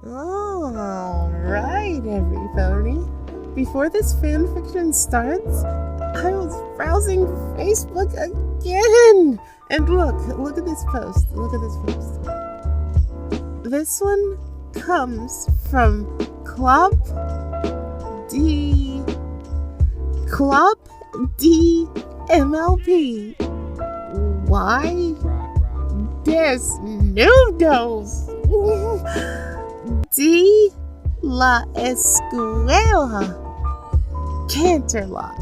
Alright, everybody. Before this fanfiction starts, I was browsing Facebook again! And look at this post. Look at this post. This one comes from Club D MLP. Why? There's nudos. De la Escuela. Canterlot.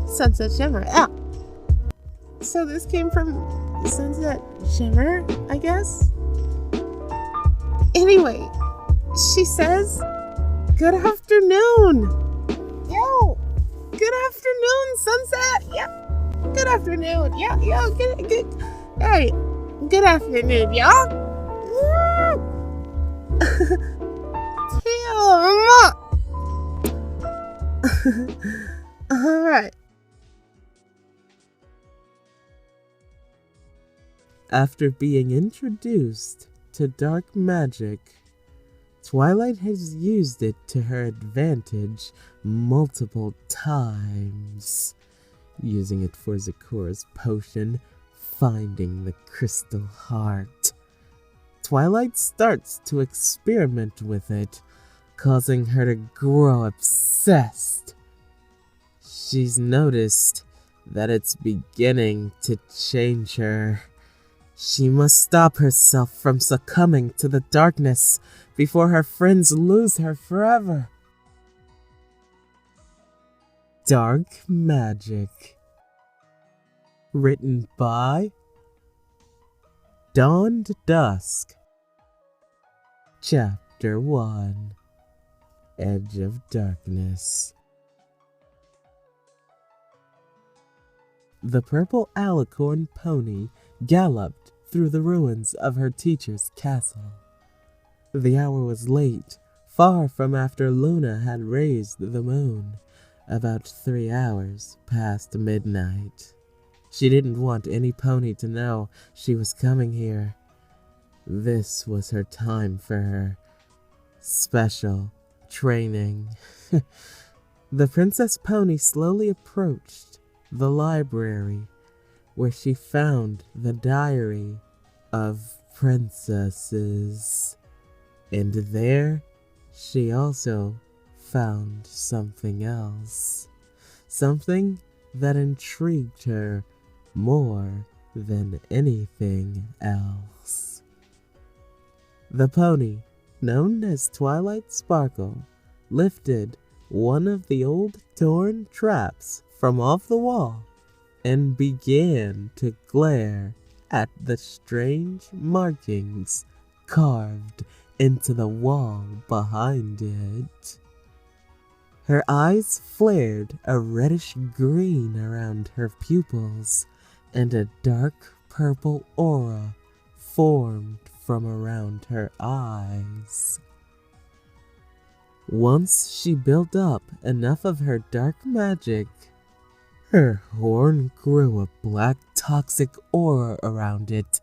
Sunset Shimmer. Ah. So this came from Sunset Shimmer, I guess? Anyway, she says, good afternoon. Yo, good afternoon, Sunset. Yeah, good afternoon. Yeah, good. Hey, good afternoon, y'all. Alright. After being introduced to dark magic, Twilight has used it to her advantage multiple times, using it for Zecora's potion, finding the crystal heart. Twilight starts to experiment with it, causing her to grow obsessed. She's noticed that it's beginning to change her. She must stop herself from succumbing to the darkness before her friends lose her forever. Dark Magic. Written by DawnedDusk. Chapter 1. Edge of Darkness. The purple alicorn pony galloped through the ruins of her teacher's castle. The hour was late, far from after Luna had raised the moon, about 3 hours past midnight. She didn't want any pony to know she was coming here. This was her time for her special training. The princess pony slowly approached the library, where she found the diary of princesses. And there, she also found something else. Something that intrigued her more than anything else. The pony, known as Twilight Sparkle, lifted one of the old torn traps from off the wall and began to glare at the strange markings carved into the wall behind it. Her eyes flared a reddish green around her pupils, and a dark purple aura formed from around her eyes. Once she built up enough of her dark magic, her horn grew a black toxic aura around it,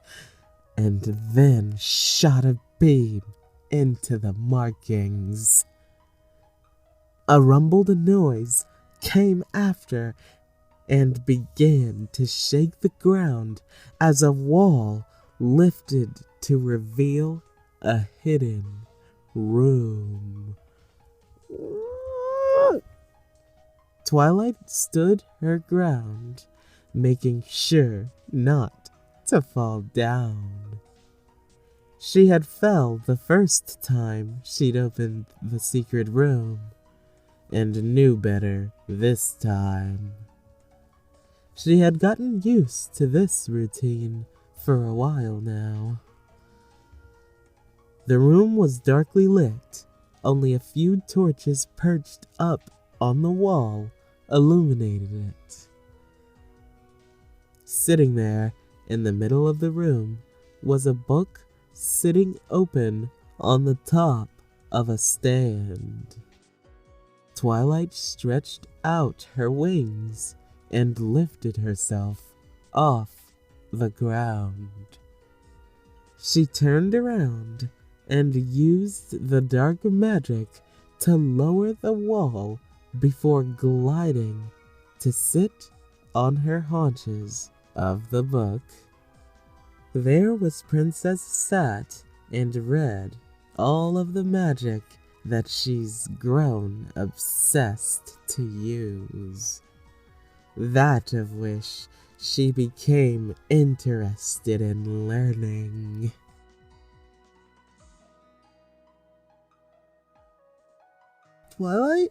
and then shot a beam into the markings. A rumbled noise came after and began to shake the ground as a wall lifted to reveal a hidden room. Twilight stood her ground, making sure not to fall down. She had fell the first time she'd opened the secret room, and knew better this time. She had gotten used to this routine for a while now. The room was darkly lit, only a few torches perched up on the wall illuminated it. Sitting there in the middle of the room was a book sitting open on the top of a stand. Twilight stretched out her wings and lifted herself off the ground. She turned around and used the dark magic to lower the wall before gliding to sit on her haunches of the book. There was Princess sat and read all of the magic that she's grown obsessed to use. That of which she became interested in learning. Twilight?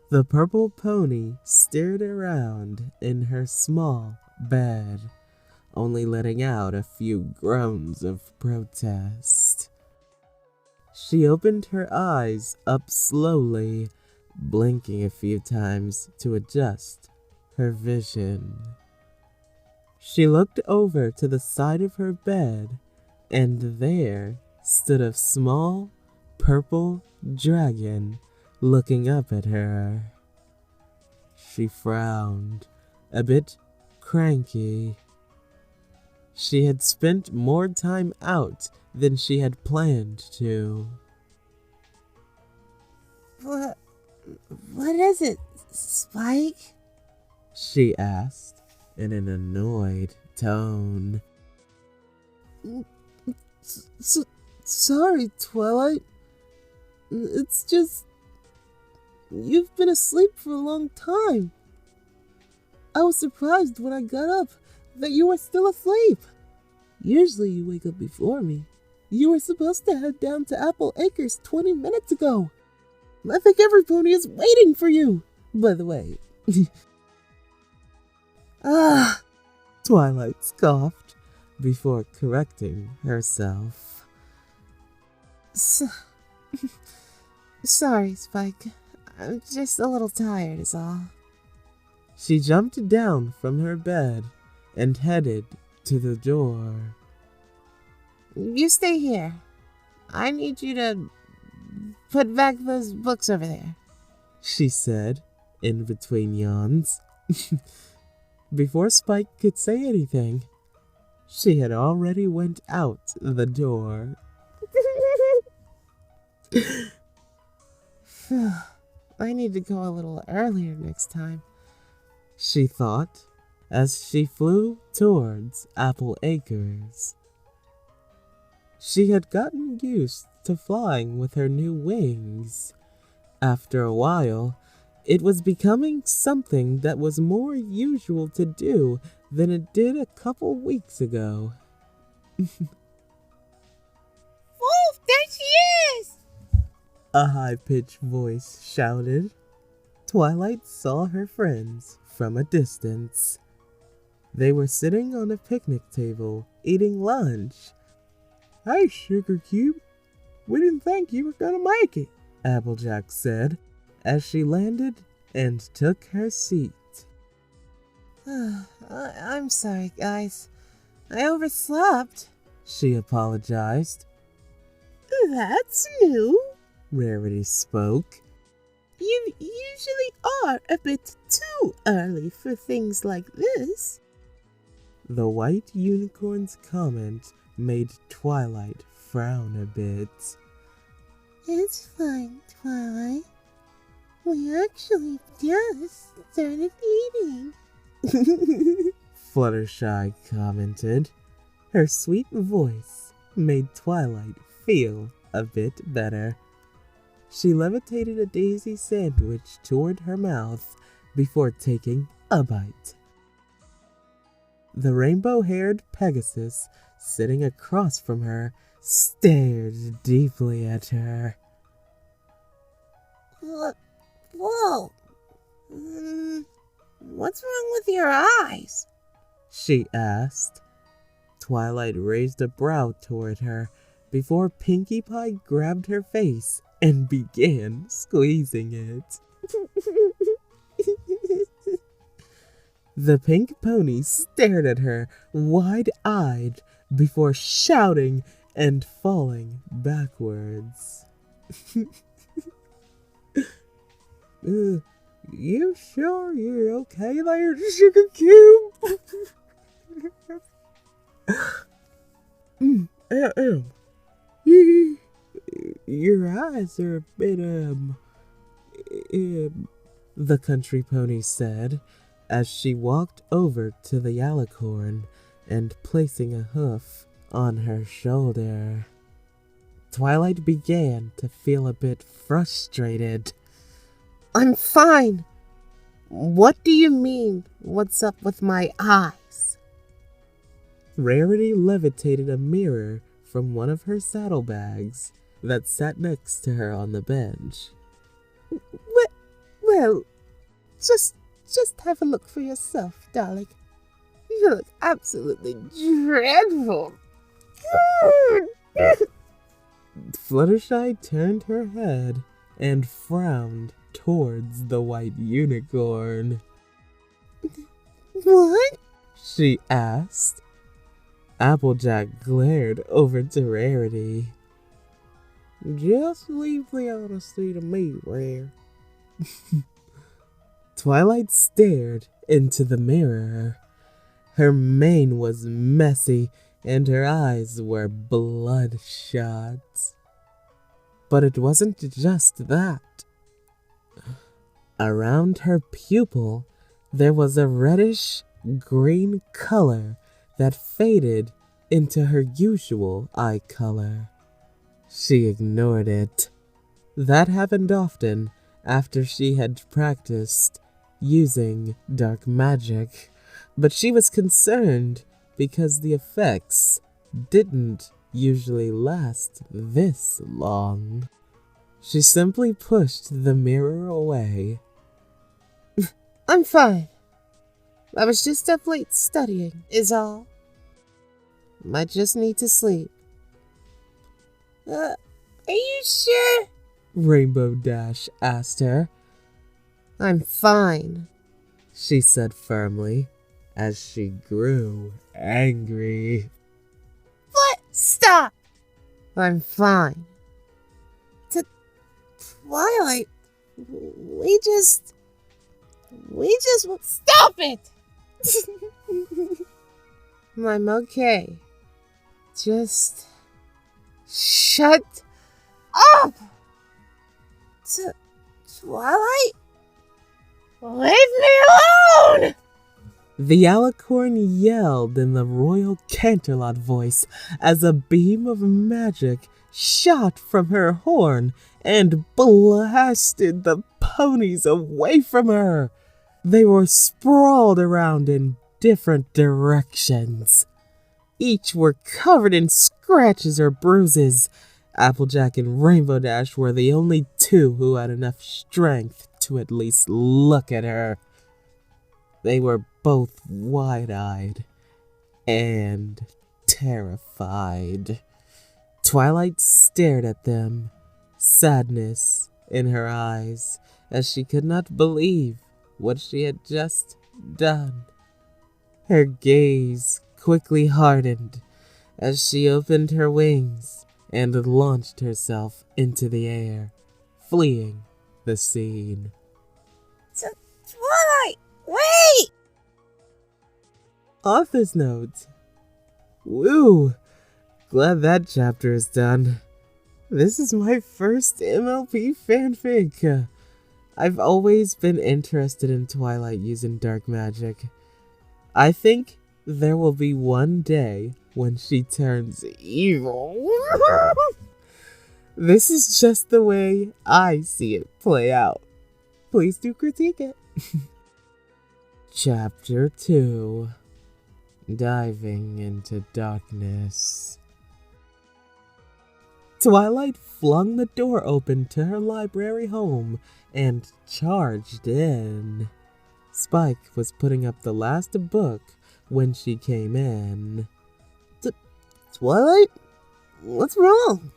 The purple pony stared around in her small bed, only letting out a few groans of protest. She opened her eyes up slowly, blinking a few times to adjust her vision. She looked over to the side of her bed, and there stood a small purple dragon looking up at her. She frowned, a bit cranky. She had spent more time out than she had planned to. What is it, Spike? She asked in an annoyed tone. Sorry, Twilight. It's just... you've been asleep for a long time. I was surprised when I got up that you were still asleep. Usually you wake up before me. You were supposed to head down to Apple Acres 20 minutes ago. I think every pony is waiting for you, by the way. Twilight scoffed before correcting herself. Sorry, Spike. I'm just a little tired is all. She jumped down from her bed and headed to the door. You stay here. I need you to put back those books over there, she said in between yawns. Before Spike could say anything, she had already went out the door. I need to go a little earlier next time, she thought as she flew towards Apple Acres. She had gotten used to flying with her new wings. After a while, it was becoming something that was more usual to do than it did a couple weeks ago. Wolf, there she is! A high-pitched voice shouted. Twilight saw her friends from a distance. They were sitting on a picnic table, eating lunch. Hey, Sugar Cube. We didn't think you were gonna make it, Applejack said, as she landed and took her seat. I'm sorry, guys. I overslept, she apologized. That's new. Rarity spoke. You usually are a bit too early for things like this. The white unicorn's comment made Twilight frown a bit. It's fine, Twilight. We actually just started eating. Fluttershy commented. Her sweet voice made Twilight feel a bit better. She levitated a daisy sandwich toward her mouth before taking a bite. The rainbow-haired Pegasus, sitting across from her, stared deeply at her. Whoa! What's wrong with your eyes? She asked. Twilight raised a brow toward her before Pinkie Pie grabbed her face and began squeezing it. The pink pony stared at her wide-eyed before shouting and falling backwards. You sure you're okay there, Sugar Cube? I am. Your eyes are a bit, the country pony said, as she walked over to the alicorn and placing a hoof on her shoulder. Twilight began to feel a bit frustrated. I'm fine. What do you mean, what's up with my eyes? Rarity levitated a mirror from one of her saddlebags that sat next to her on the bench. Well, just have a look for yourself, darling. You look absolutely dreadful. Fluttershy turned her head and frowned towards the white unicorn. What? She asked. Applejack glared over to Rarity. Just leave the honesty to me, Rare. Twilight stared into the mirror. Her mane was messy and her eyes were bloodshot. But it wasn't just that. Around her pupil, there was a reddish-green color that faded into her usual eye color. She ignored it. That happened often after she had practiced using dark magic, but she was concerned because the effects didn't usually last this long. She simply pushed the mirror away. I'm fine. I was just up late studying, is all. Might just need to sleep. Are you sure? Rainbow Dash asked her. I'm fine, she said firmly, as she grew angry. What? Stop! I'm fine. Twilight, we just stop it! I'm okay. Just shut up! Twilight? Leave me alone! The alicorn yelled in the royal Canterlot voice as a beam of magic shot from her horn and blasted the ponies away from her. They were sprawled around in different directions. Each were covered in scratches or bruises. Applejack and Rainbow Dash were the only two who had enough strength to at least look at her. They were both wide-eyed and terrified. Twilight stared at them, sadness in her eyes, as she could not believe what she had just done. Her gaze quickly hardened as she opened her wings and launched herself into the air, fleeing the scene. Twilight, wait! Author's note. Woo! Glad that chapter is done. This is my first MLP fanfic. I've always been interested in Twilight using dark magic. I think there will be one day when she turns evil. This is just the way I see it play out. Please do critique it. Chapter 2. Diving into Darkness. Twilight flung the door open to her library home and charged in. Spike was putting up the last book when she came in. Twilight? What's wrong?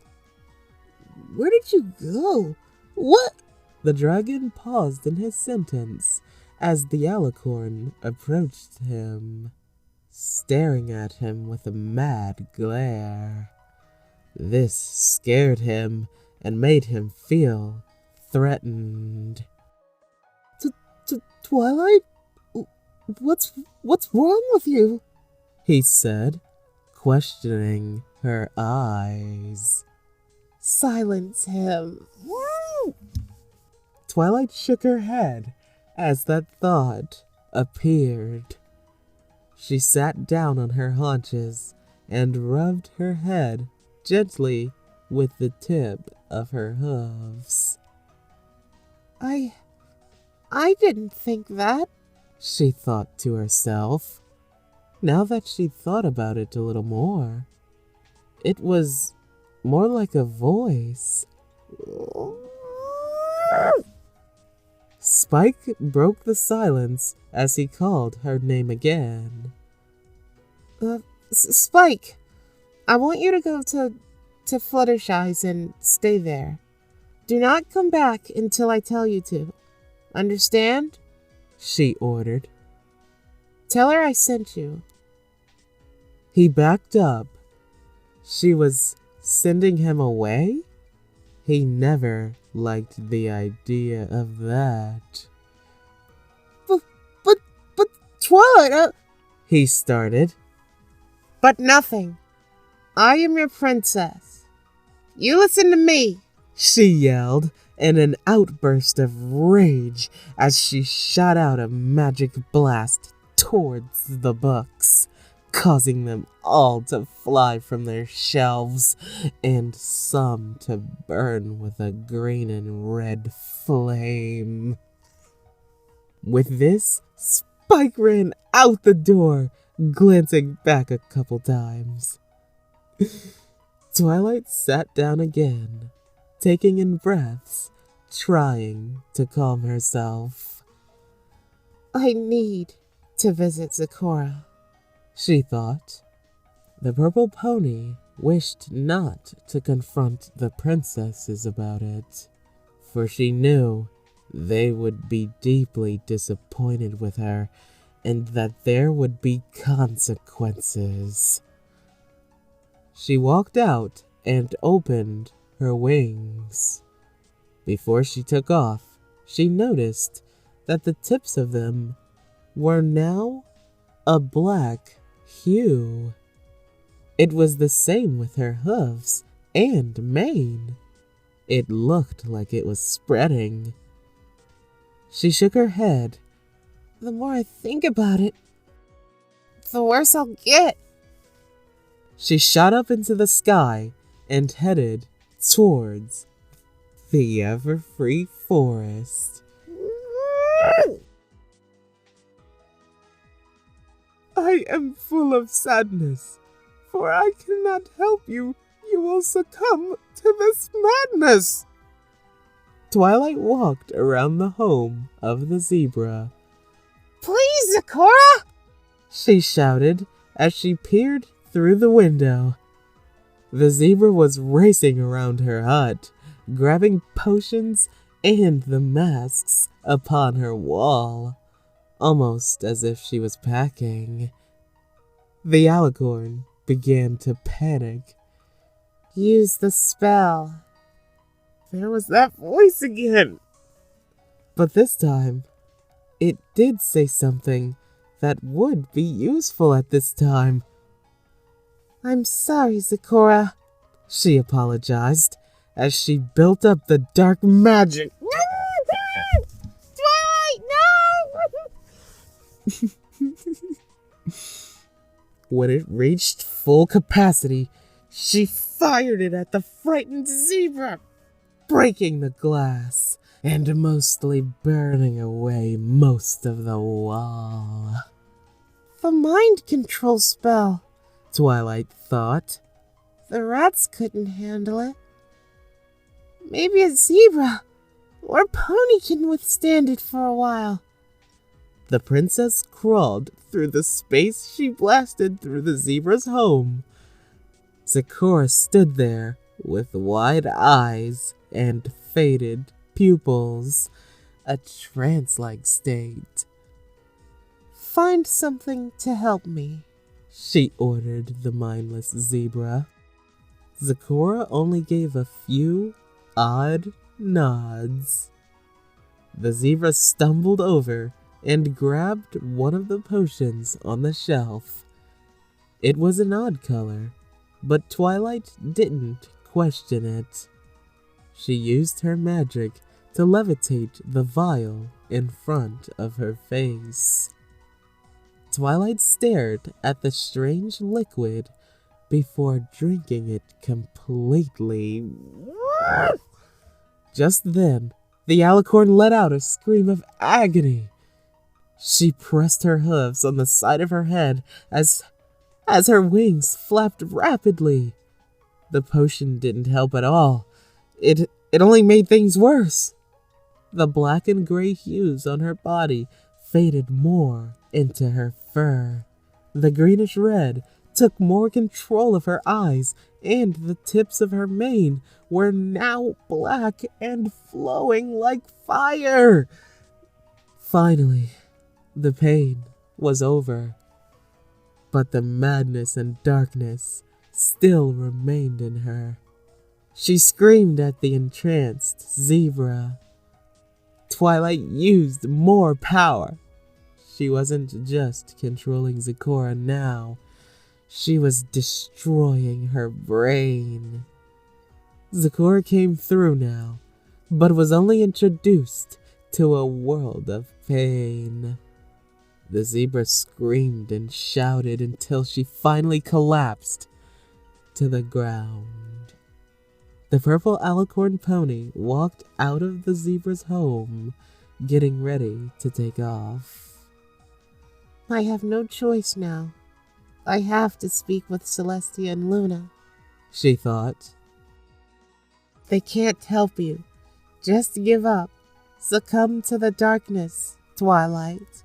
Where did you go? What? The dragon paused in his sentence as the alicorn approached him, staring at him with a mad glare. This scared him and made him feel threatened. Twilight? What's wrong with you? He said, questioning her eyes. Silence him. Twilight shook her head as that thought appeared. She sat down on her haunches and rubbed her head gently with the tip of her hooves. I didn't think that, she thought to herself. Now that she thought about it a little more, it was more like a voice. Spike broke the silence as he called her name again. Spike, I want you to go to Fluttershy's and stay there. Do not come back until I tell you to. Understand? She ordered. Tell her I sent you. He backed up. She was sending him away? He never liked the idea of that. But Twilight, he started. But nothing. I am your princess. You listen to me, she yelled in an outburst of rage as she shot out a magic blast towards the books, causing them all to fly from their shelves and some to burn with a green and red flame. With this, Spike ran out the door, glancing back a couple times. Twilight sat down again, taking in breaths, trying to calm herself. I need to visit Zecora, she thought. The purple pony wished not to confront the princesses about it, for she knew they would be deeply disappointed with her and that there would be consequences. She walked out and opened her wings. Before she took off, she noticed that the tips of them were now a black hue. It was the same with her hooves and mane. It looked like it was spreading. She shook her head. The more I think about it, the worse I'll get. She shot up into the sky and headed towards the Everfree Forest. I am full of sadness, for I cannot help you. You will succumb to this madness. Twilight walked around the home of the zebra. Please, Zecora! She shouted as she peered through the window. The zebra was racing around her hut, grabbing potions and the masks upon her wall, almost as if she was packing. The alicorn began to panic. Use the spell. There was that voice again. But this time, it did say something that would be useful at this time. I'm sorry, Zecora, she apologized as she built up the dark magic. Twilight, no! When it reached full capacity, she fired it at the frightened zebra, breaking the glass and mostly burning away most of the wall. The mind control spell, Twilight thought. The rats couldn't handle it. Maybe a zebra or pony can withstand it for a while. The princess crawled through the space she blasted through the zebra's home. Zecora stood there with wide eyes and faded pupils, a trance-like state. Find something to help me, she ordered the mindless zebra. Zecora only gave a few odd nods. The zebra stumbled over and grabbed one of the potions on the shelf. It was an odd color, but Twilight didn't question it. She used her magic to levitate the vial in front of her face. Twilight stared at the strange liquid before drinking it completely. Just then, the alicorn let out a scream of agony. She pressed her hooves on the side of her head as her wings flapped rapidly. The potion didn't help at all. It only made things worse. The black and gray hues on her body faded more into her fur. The greenish red took more control of her eyes, and the tips of her mane were now black and flowing like fire. Finally, the pain was over, but the madness and darkness still remained in her. She screamed at the entranced zebra. Twilight used more power. She wasn't just controlling Zecora now. She was destroying her brain. Zecora came through now, but was only introduced to a world of pain. The zebra screamed and shouted until she finally collapsed to the ground. The purple alicorn pony walked out of the zebra's home, getting ready to take off. I have no choice now. I have to speak with Celestia and Luna, she thought. They can't help you. Just give up. Succumb to the darkness, Twilight.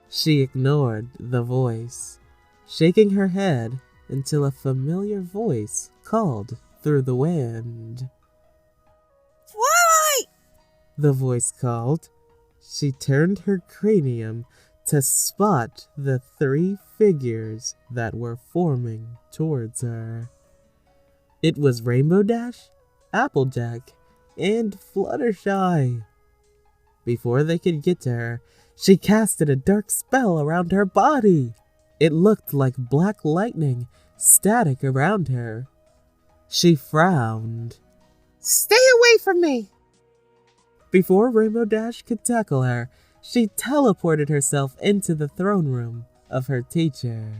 She ignored the voice, shaking her head until a familiar voice called through the wind. Twilight! The voice called. She turned her cranium to spot the 3 figures that were forming towards her. It was Rainbow Dash, Applejack, and Fluttershy. Before they could get to her, she casted a dark spell around her body. It looked like black lightning static around her. She frowned. Stay away from me! Before Rainbow Dash could tackle her, she teleported herself into the throne room of her teacher.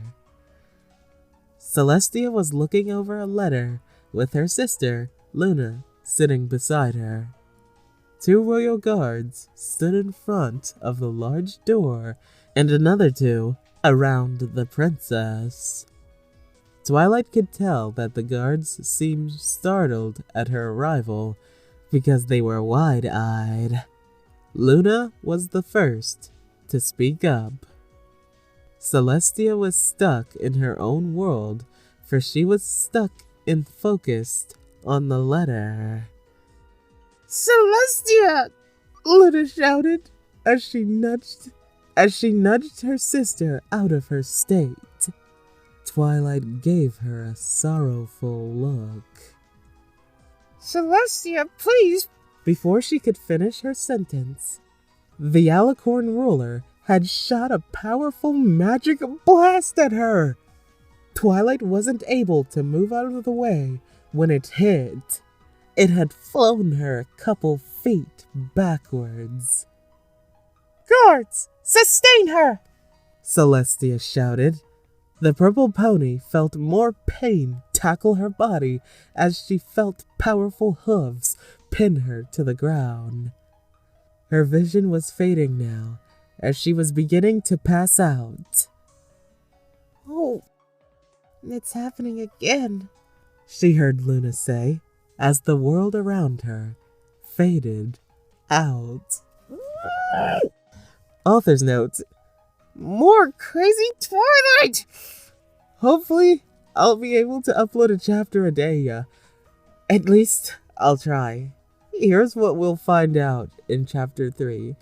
Celestia was looking over a letter with her sister, Luna, sitting beside her. 2 royal guards stood in front of the large door, and another 2 around the princess. Twilight could tell that the guards seemed startled at her arrival because they were wide-eyed. Luna was the first to speak up. Celestia was stuck in her own world, for she was stuck and focused on the letter. Celestia! Luna shouted as she nudged her sister out of her state. Twilight gave her a sorrowful look. Celestia, please! Before she could finish her sentence, the alicorn ruler had shot a powerful magic blast at her. Twilight wasn't able to move out of the way when it hit. It had flown her a couple feet backwards. Guards, sustain her! Celestia shouted. The purple pony felt more pain tackle her body as she felt powerful hooves pin her to the ground. Her vision was fading now as she was beginning to pass out. Oh, it's happening again, she heard Luna say as the world around her faded out. Author's note: more crazy Twilight! Hopefully, I'll be able to upload a chapter a day. At least, I'll try. Here's what we'll find out in chapter 3.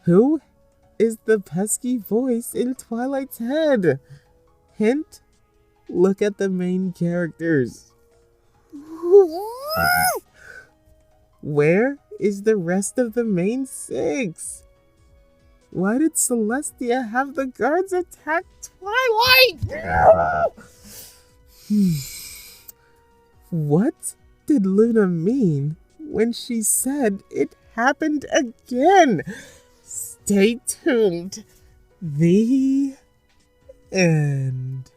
Who is the pesky voice in Twilight's head? Hint, look at the main characters. Where is the rest of the main 6? Why did Celestia have the guards attack Twilight? What did Luna mean when she said it happened again? Stay tuned. The end.